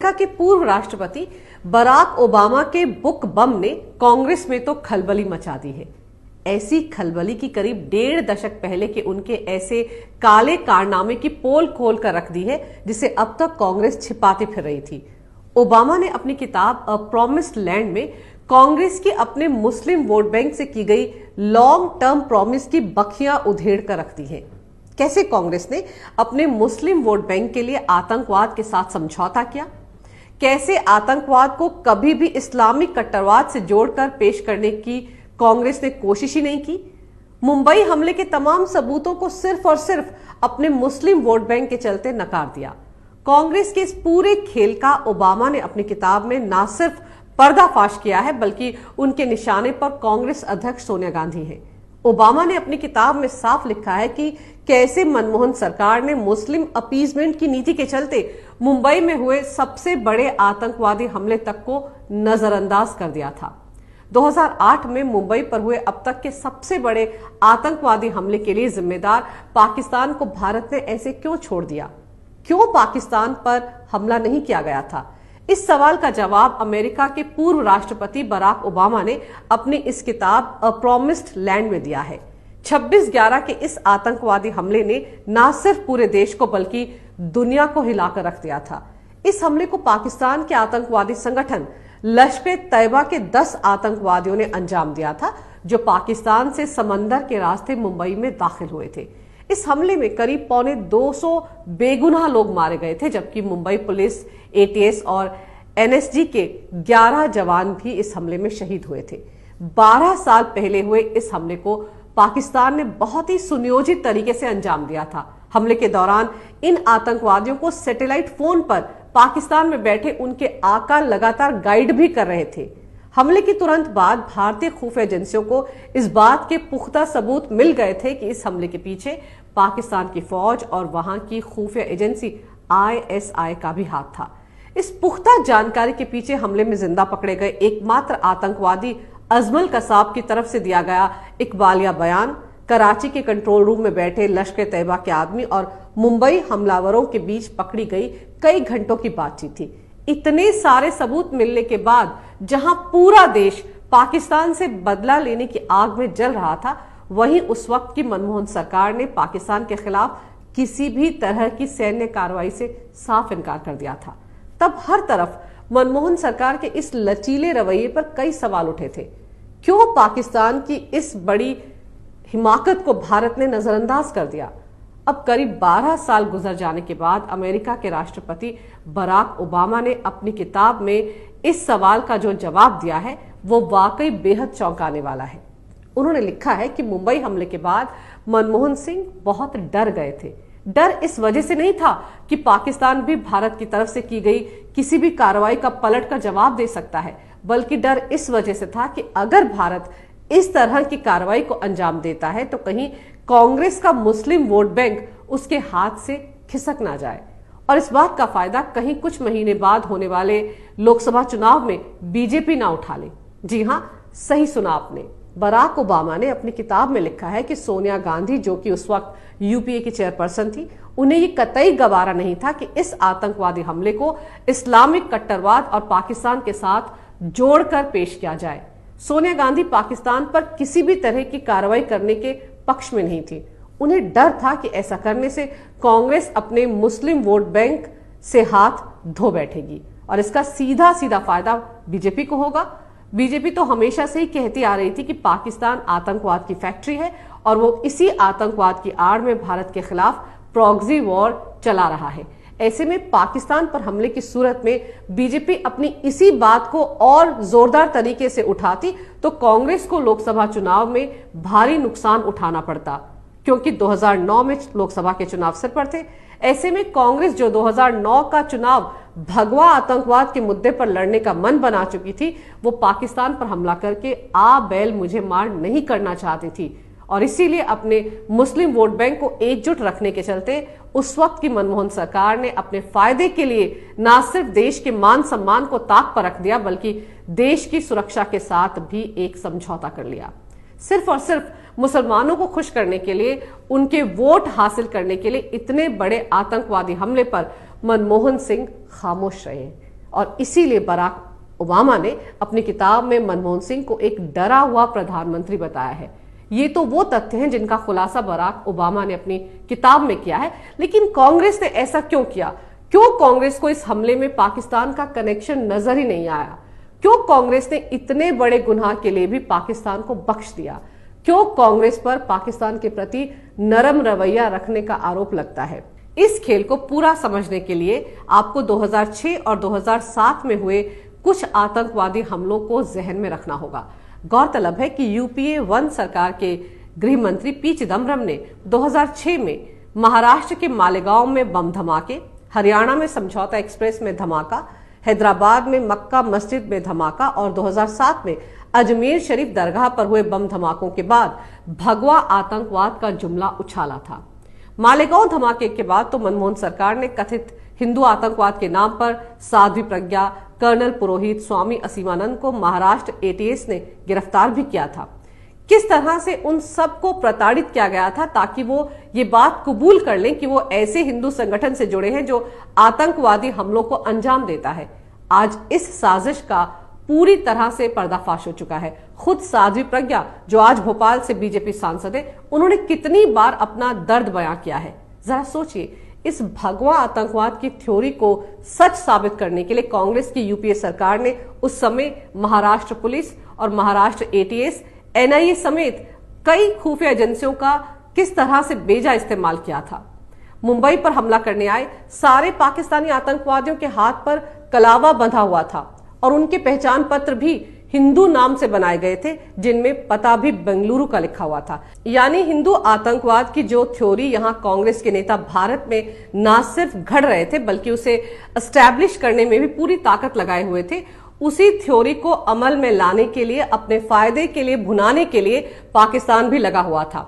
America के पूर्व राष्ट्रपति बराक ओबामा के बुक बम ने कांग्रेस में तो खलबली मचा दी है। ऐसी खलबली की करीब 1.5 दशक पहले के उनके ऐसे काले कारनामे की पोल खोल कर रख दी है जिसे अब तक कांग्रेस छिपाती फिर रही थी। ओबामा ने अपनी किताब अ प्रॉमिस्ड लैंड में कांग्रेस की अपने मुस्लिम वोट बैंक से की गई लॉन्ग टर्म प्रॉमिस की बखियां उधेड़ कर रख दी है। कैसे कांग्रेस ने अपने मुस्लिम वोट बैंक के लिए आतंकवाद के साथ समझौता किया, कैसे आतंकवाद को कभी भी इस्लामिक कट्टरवाद से जोड़कर पेश करने की कांग्रेस ने कोशिश ही नहीं की। मुंबई हमले के तमाम सबूतों को सिर्फ और सिर्फ अपने मुस्लिम वोट बैंक के चलते नकार दिया। कांग्रेस के इस पूरे खेल का ओबामा ने अपनी किताब में न सिर्फ पर्दाफाश किया है बल्कि उनके निशाने पर कांग्रेस अध्यक्ष सोनिया गांधी हैं। ओबामा ने अपनी किताब में साफ लिखा है कि कैसे मनमोहन सरकार ने मुस्लिम अपीजमेंट की नीति के चलते मुंबई में हुए सबसे बड़े आतंकवादी हमले तक को नजरअंदाज कर दिया था। 2008 में मुंबई पर हुए अब तक के सबसे बड़े आतंकवादी हमले के लिए जिम्मेदार पाकिस्तान को भारत ने ऐसे क्यों छोड़ दिया? क्यों पाकिस्तान पर हमला नहीं किया गया था? इस सवाल का जवाब अमेरिका के पूर्व राष्ट्रपति बराक ओबामा ने अपनी इस किताब अ प्रॉमिस्ड लैंड में दिया है। 26/11 के इस आतंकवादी हमले ने न सिर्फ पूरे देश को बल्कि दुनिया को हिलाकर रख दिया था। इस हमले को पाकिस्तान के आतंकवादी संगठन लश्कर-ए-तैयबा के 10 आतंकवादियों ने अंजाम दिया था, जो पाकिस्तान से समंदर के रास्ते मुंबई में दाखिल हुए थे। इस हमले में करीब 250 बेगुनाह लोग मारे गए थे, जबकि मुंबई पुलिस, एटीएस और एनएसजी के 11 जवान भी इस हमले में शहीद हुए थे। 12 साल पहले हुए इस हमले को पाकिस्तान ने बहुत ही सुनियोजित तरीके से अंजाम दिया था। हमले के दौरान इन आतंकवादियों को सैटेलाइट फोन पर पाकिस्तान में बैठे उनके आका लगातार गाइड भी कर रहे थे। हमले के तुरंत बाद भारतीय खुफिया एजेंसियों को इस बात के पुख्ता सबूत मिल गए थे कि इस हमले के पीछे पाकिस्तान की फौज और वहां की खुफिया एजेंसी आईएसआई का भी हाथ था। इस पुख्ता जानकारी के पीछे हमले में जिंदा पकड़े गए एकमात्र आतंकवादी अजमल कसाब की तरफ से दिया गया इकबालिया बयान, कराची के कंट्रोल रूम में बैठे लश्कर-ए-तैयबा के आदमी और मुंबई हमलावरों के बीच पकड़ी गई कई घंटों की बातचीत थी। इतने सारे सबूत मिलने के बाद जहां पूरा देश पाकिस्तान से बदला लेने की आग में जल रहा था, वहीं उस वक्त की मनमोहन सरकार ने पाकिस्तान के खिलाफ किसी भी तरह की सैन्य कार्रवाई से साफ इनकार कर दिया था। तब हर तरफ मनमोहन सरकार के इस लचीले रवैये पर कई सवाल उठे थे। क्यों पाकिस्तान की इस बड़ी हिमाकत को भारत ने नजरअंदाज कर दिया? अब करीब 12 साल गुजर जाने के बाद अमेरिका के राष्ट्रपति बराक ओबामा ने अपनी किताब में इस सवाल का जो जवाब दिया है वो वाकई बेहद चौंकाने वाला है। उन्होंने लिखा है कि मुंबई हमले के बाद मनमोहन सिंह बहुत डर गए थे। डर इस वजह से नहीं था कि पाकिस्तान भी भारत की तरफ से की गई किसी भी कार्रवाई का पलट कर जवाब दे सकता है, बल्कि डर इस वजह से था कि अगर भारत इस तरह की कार्रवाई को अंजाम देता है तो कहीं कांग्रेस का मुस्लिम वोट बैंक उसके हाथ से खिसक ना जाए और इस बात का फायदा कहीं कुछ महीने बाद होने वाले लोकसभा चुनाव में बीजेपी ना उठा ले। जी हां, सही सुना आपने। बराक ओबामा ने अपनी किताब में लिखा है कि सोनिया गांधी, जो कि उस वक्त यूपीए की चेयरपर्सन थी, उन्हें ये कतई गवारा नहीं था कि इस आतंकवादी हमले को इस्लामिक कट्टरवाद और पाकिस्तान के साथ जोड़कर पेश किया जाए। सोनिया गांधी पाकिस्तान पर किसी भी तरह की कार्रवाई करने के पक्ष में नहीं थी। उन्हें डर था कि ऐसा करने से कांग्रेस अपने मुस्लिम वोट बैंक से हाथ धो बैठेगी और इसका सीधा सीधा फायदा बीजेपी को होगा। बीजेपी तो हमेशा से ही कहती आ रही थी कि पाकिस्तान आतंकवाद की फैक्ट्री है और वो इसी आतंकवाद की आड़ में भारत के खिलाफ प्रॉक्सी वॉर चला रहा है। ऐसे में पाकिस्तान पर हमले की सूरत में बीजेपी अपनी इसी बात को और जोरदार तरीके से उठाती तो कांग्रेस को लोकसभा चुनाव में भारी नुकसान उठाना पड़ता, क्योंकि 2009 में लोकसभा के चुनाव सिर पर थे। ऐसे में कांग्रेस, जो 2009 का चुनाव भगवा आतंकवाद के मुद्दे पर लड़ने का मन बना चुकी थी, वो पाकिस्तान पर हमला करके आ बैल मुझे मार नहीं करना चाहती थी और इसीलिए अपने मुस्लिम वोट बैंक को एकजुट रखने के चलते उस वक्त की मनमोहन सरकार ने अपने फायदे के लिए न सिर्फ देश के मान सम्मान को ताक पर रख दिया, बल्कि देश की सुरक्षा के साथ भी एक समझौता कर लिया। सिर्फ और सिर्फ मुसलमानों को खुश करने के लिए, उनके वोट हासिल करने के लिए इतने बड़े आतंकवादी हमले पर मनमोहन सिंह खामोश रहे। और इसीलिए बराक ओबामा ने अपनी किताब में मनमोहन सिंह को एक डरा हुआ प्रधानमंत्री बताया है। ये तो वो तथ्य हैं जिनका खुलासा बराक ओबामा ने अपनी किताब में किया है। लेकिन कांग्रेस ने ऐसा क्यों किया? क्यों कांग्रेस को इस हमले में पाकिस्तान का कनेक्शन नजर ही नहीं आया? क्यों कांग्रेस ने इतने बड़े गुनाह के लिए भी पाकिस्तान को बख्श दिया? क्यों कांग्रेस पर पाकिस्तान के प्रति नरम रवैया रखने का आरोप लगता है? इस खेल को पूरा समझने के लिए आपको 2006 और 2007 में हुए कुछ आतंकवादी हमलों को जहन में रखना होगा। गौरतलब है कि यूपीए 1 सरकार के गृह मंत्री पी चिदम्बरम ने 2006 में महाराष्ट्र के मालेगांव में बम धमाके, हरियाणा में समझौता एक्सप्रेस में धमाका, हैदराबाद में मक्का मस्जिद में धमाका और 2007 में अजमेर शरीफ दरगाह पर हुए बम धमाकों के बाद भगवा आतंकवाद का जुमला उछाला था। मालेगांव धमाके के बाद तो मनमोहन सरकार ने कथित हिंदू आतंकवाद के नाम पर साध्वी प्रज्ञा, कर्नल पुरोहित, स्वामी असीमानंद को महाराष्ट्र एटीएस ने गिरफ्तार भी किया था। किस तरह से उन सबको प्रताड़ित किया गया था ताकि वो ये बात कबूल कर लें कि वो ऐसे हिंदू संगठन से जुड़े हैं जो आतंकवादी हमलों को अंजाम देता है। आज इस साजिश का पूरी तरह से पर्दाफाश हो चुका है। खुद साध्वी प्रज्ञा, जो आज भोपाल से बीजेपी सांसद है, उन्होंने कितनी बार अपना दर्द बयां किया है। जरा सोचिए, इस भगवा आतंकवाद की थ्योरी को सच साबित करने के लिए कांग्रेस की यूपीए सरकार ने उस समय महाराष्ट्र पुलिस और महाराष्ट्र एटीएस, एनआईए समेत कई खुफिया एजेंसियों का किस तरह से बेजा इस्तेमाल किया था। मुंबई पर हमला करने आए सारे पाकिस्तानी आतंकवादियों के हाथ पर कलावा बंधा हुआ था और उनके पहचान पत्र भी हिंदू नाम से बनाए गए थे, जिनमें पता भी बेंगलुरु का लिखा हुआ था। यानी हिंदू आतंकवाद की जो थ्योरी यहाँ कांग्रेस के नेता भारत में ना सिर्फ घड़ रहे थे बल्कि उसे एस्टैब्लिश करने में भी पूरी ताकत लगाए हुए थे, उसी थ्योरी को अमल में लाने के लिए, अपने फायदे के लिए, भुनाने के लिए पाकिस्तान भी लगा हुआ था।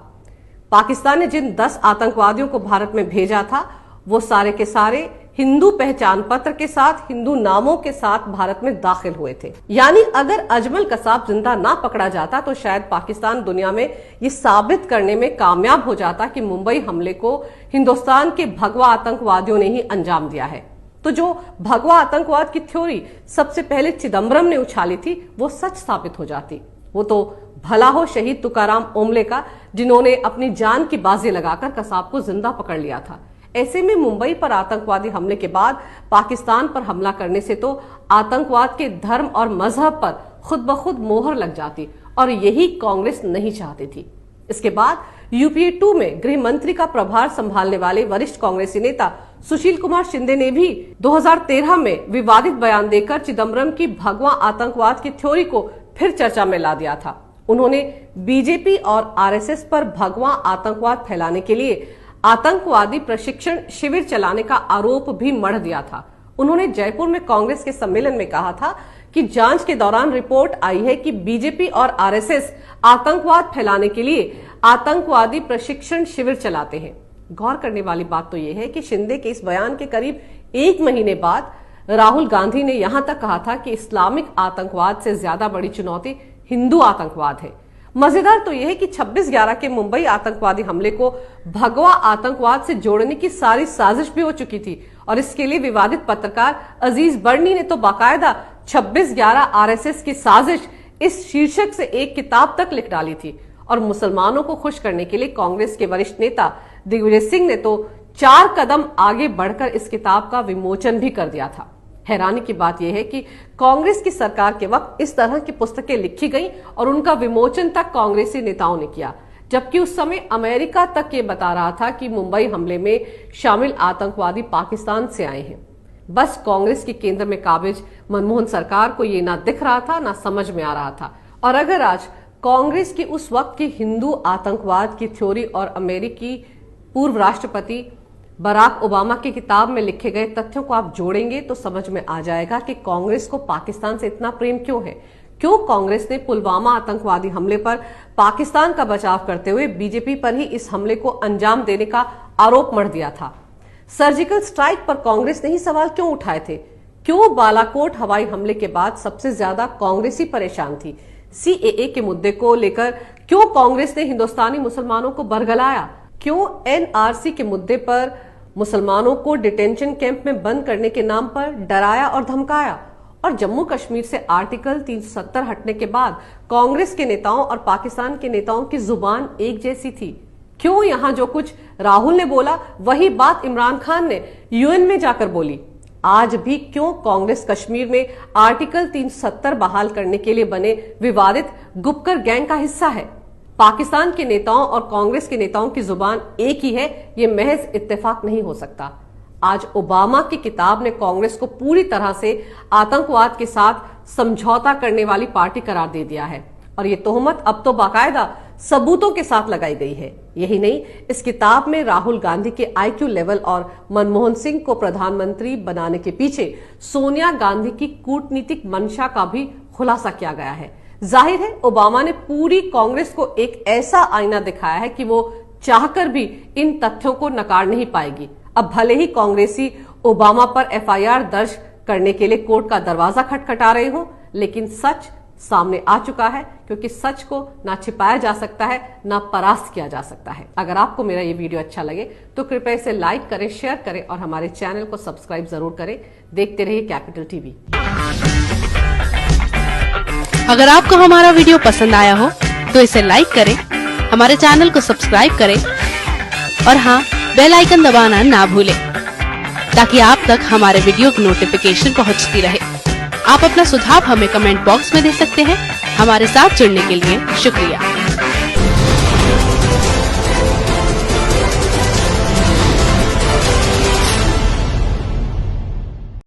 पाकिस्तान ने जिन 10 आतंकवादियों को भारत में भेजा था वो सारे के सारे हिंदू पहचान पत्र के साथ, हिंदू नामों के साथ भारत में दाखिल हुए थे। यानी अगर अजमल कसाब जिंदा ना पकड़ा जाता तो शायद पाकिस्तान दुनिया में ये साबित करने में कामयाब हो जाता कि मुंबई हमले को हिंदुस्तान के भगवा आतंकवादियों ने ही अंजाम दिया है। तो जो भगवा आतंकवाद की थ्योरी सबसे पहले चिदम्बरम ने उछाली थी वो सच साबित हो जाती। वो तो भला हो शहीद तुकाराम ओमले का, जिन्होंने अपनी जान की बाजी लगाकर कसाब को जिंदा पकड़ लिया था। ऐसे में मुंबई पर आतंकवादी हमले के बाद पाकिस्तान पर हमला करने से तो आतंकवाद के धर्म और मजहब पर खुद ब खुद मोहर लग जाती और यही कांग्रेस नहीं चाहती थी। इसके बाद यूपीए 2 में गृह मंत्री का प्रभार संभालने वाले वरिष्ठ कांग्रेसी नेता सुशील कुमार शिंदे ने भी 2013 में विवादित बयान देकर चिदम्बरम की भगवा आतंकवाद की थ्योरी को फिर चर्चा में ला दिया था। उन्होंने बीजेपी और आरएसएस पर भगवा आतंकवाद फैलाने के लिए आतंकवादी प्रशिक्षण शिविर चलाने का आरोप भी मढ़ दिया था। उन्होंने जयपुर में कांग्रेस के सम्मेलन में कहा था कि जांच के दौरान रिपोर्ट आई है कि बीजेपी और आरएसएस आतंकवाद फैलाने के लिए आतंकवादी प्रशिक्षण शिविर चलाते हैं। गौर करने वाली बात तो यह है कि शिंदे के इस बयान के करीब 1 महीने बाद राहुल गांधी ने यहां तक कहा था कि इस्लामिक आतंकवाद से ज्यादा बड़ी चुनौती हिंदू आतंकवाद है। मजेदार तो यह है कि 26/11 के मुंबई आतंकवादी हमले को भगवा आतंकवाद से जोड़ने की सारी साजिश भी हो चुकी थी और इसके लिए विवादित पत्रकार अजीज बर्नी ने तो बाकायदा 26/11 आरएसएस की साजिश इस शीर्षक से एक किताब तक लिख डाली थी। और मुसलमानों को खुश करने के लिए कांग्रेस के वरिष्ठ नेता दिग्विजय सिंह ने तो 4 कदम आगे बढ़कर इस किताब का विमोचन भी कर दिया था। हैरानी की बात यह है कि कांग्रेस की सरकार के वक्त इस तरह की पुस्तकें लिखी गई और उनका विमोचन तक कांग्रेसी नेताओं ने किया, जबकि उस समय अमेरिका तक ये बता रहा था कि मुंबई हमले में शामिल आतंकवादी पाकिस्तान से आए हैं। बस कांग्रेस की केंद्र में काबिज मनमोहन सरकार को ये ना दिख रहा था ना समझ में आ रहा था। और अगर आज कांग्रेस की उस वक्त की हिंदू आतंकवाद की थ्योरी और अमेरिकी पूर्व राष्ट्रपति बराक ओबामा की किताब में लिखे गए तथ्यों को आप जोड़ेंगे तो समझ में आ जाएगा कि कांग्रेस को पाकिस्तान से इतना प्रेम क्यों है। क्यों कांग्रेस ने पुलवामा आतंकवादी हमले पर पाकिस्तान का बचाव करते हुए बीजेपी पर ही इस हमले को अंजाम देने का आरोप मढ़ दिया था। सर्जिकल स्ट्राइक पर कांग्रेस ने ही सवाल क्यों उठाए थे। क्यों बालाकोट हवाई हमले के बाद सबसे ज्यादा कांग्रेसी परेशान थी। सीएए के मुद्दे को लेकर क्यों कांग्रेस ने हिंदुस्तानी मुसलमानों को बरगलाया। क्यों एनआरसी के मुद्दे पर मुसलमानों को डिटेंशन कैंप में बंद करने के नाम पर डराया और धमकाया। और जम्मू कश्मीर से आर्टिकल 370 हटने के बाद कांग्रेस के नेताओं और पाकिस्तान के नेताओं की जुबान एक जैसी थी। क्यों यहां जो कुछ राहुल ने बोला वही बात इमरान खान ने यूएन में जाकर बोली? आज भी क्यों कांग्रेस कश्मीर में आर्टिकल 370 बहाल करने के लिए बने विवादित गुपकर गैंग का हिस्सा है? पाकिस्तान के नेताओं और कांग्रेस के नेताओं की जुबान एक ही है, ये महज इत्तेफाक नहीं हो सकता। आज ओबामा की किताब ने कांग्रेस को पूरी तरह से आतंकवाद के साथ समझौता करने वाली पार्टी करार दे दिया है और ये तोहमत अब तो बाकायदा सबूतों के साथ लगाई गई है। यही नहीं, इस किताब में राहुल गांधी के आईक्यू लेवल और मनमोहन सिंह को प्रधानमंत्री बनाने के पीछे सोनिया गांधी की कूटनीतिक मंशा का भी खुलासा किया गया है। जाहिर है ओबामा ने पूरी कांग्रेस को एक ऐसा आईना दिखाया है कि वो चाहकर भी इन तथ्यों को नकार नहीं पाएगी। अब भले ही कांग्रेसी ओबामा पर एफआईआर दर्ज करने के लिए कोर्ट का दरवाजा खटखटा रहे हो, लेकिन सच सामने आ चुका है, क्योंकि सच को ना छिपाया जा सकता है ना परास्त किया जा सकता है। अगर आपको मेरा ये वीडियो अच्छा लगे तो कृपया इसे लाइक करें, शेयर करें और हमारे चैनल को सब्सक्राइब जरूर करें। देखते रहिए कैपिटल टीवी। अगर आपको हमारा वीडियो पसंद आया हो तो इसे लाइक करें, हमारे चैनल को सब्सक्राइब करें और हाँ, बेल आइकन दबाना ना भूलें ताकि आप तक हमारे वीडियो की नोटिफिकेशन पहुंचती रहे। आप अपना सुझाव हमें कमेंट बॉक्स में दे सकते हैं। हमारे साथ जुड़ने के लिए शुक्रिया।